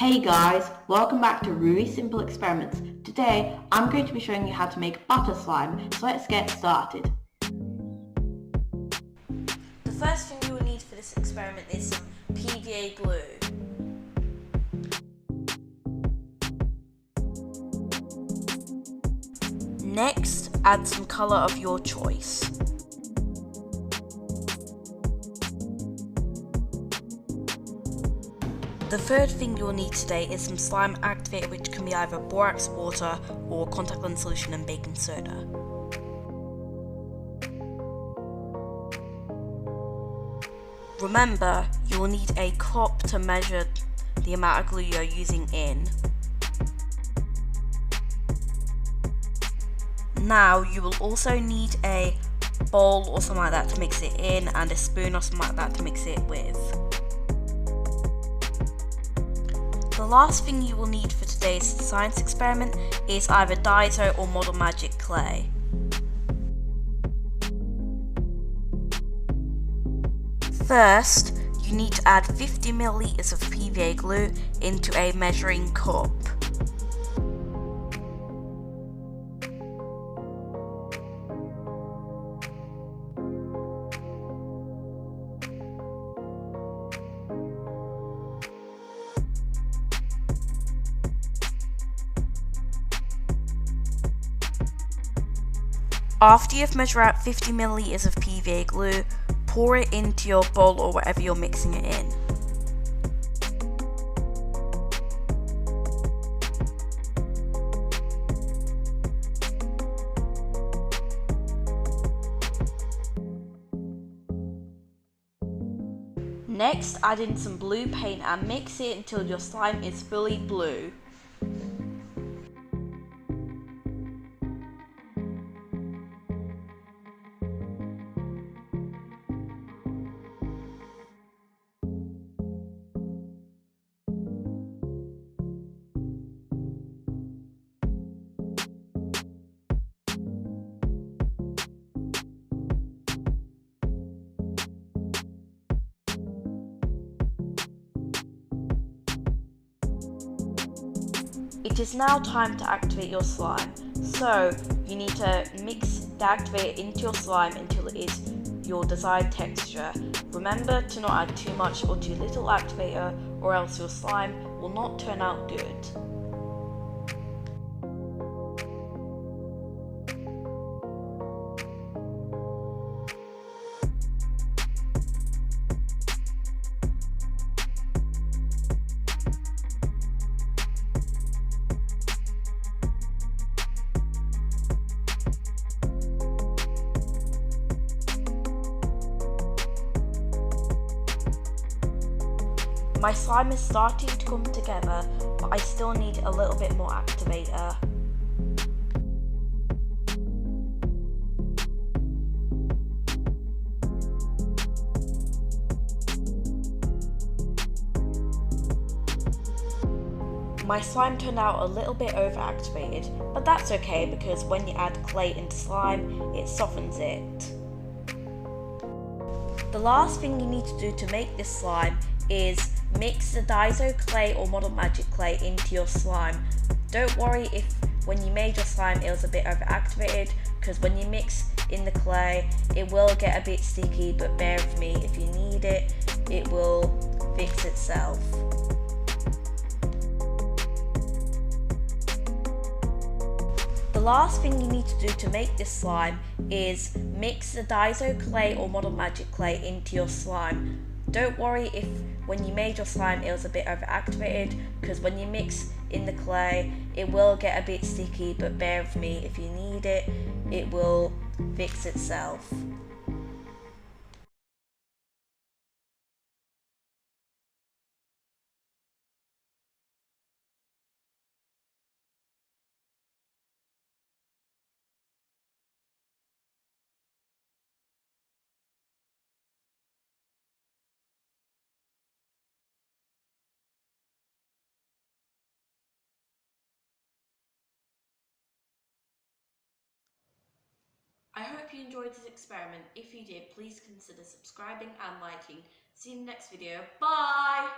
Hey guys, welcome back to Really Simple Experiments. Today I'm going to be showing you how to make butter slime, so let's get started. The first thing you will need for this experiment is some PVA glue. Next, add some colour of your choice. The third thing you will need today is some slime activator, which can be either borax water or contact lens solution and baking soda. Remember, you will need a cup to measure the amount of glue you're using in. Now you will also need a bowl or something like that to mix it in, and a spoon or something like that to mix it with. The last thing you will need for today's science experiment is either Daiso or Model Magic clay. First, you need to add 50 ml of PVA glue into a measuring cup. After you've measured out 50 ml of PVA glue, pour it into your bowl or whatever you're mixing it in. Next, add in some blue paint and mix it until your slime is fully blue. It is now time to activate your slime. So you need to mix the activator into your slime until it is your desired texture. Remember to not add too much or too little activator, or else your slime will not turn out good. My slime is starting to come together, but I still need a little bit more activator. My slime turned out a little bit overactivated, but that's okay because when you add clay into slime, it softens it. The last thing you need to do to make this slime is mix the Daiso clay or Model Magic clay into your slime. Don't worry if when you made your slime it was a bit overactivated, because when you mix in the clay it will get a bit sticky, but bear with me, if you need it, it will fix itself. The last thing you need to do to make this slime is mix the Daiso clay or Model Magic clay into your slime. Don't worry if when you made your slime it was a bit overactivated, because when you mix in the clay it will get a bit sticky, but bear with me, if you need it, it will fix itself. I hope you enjoyed this experiment. If you did, please consider subscribing and liking. See you in the next video. Bye!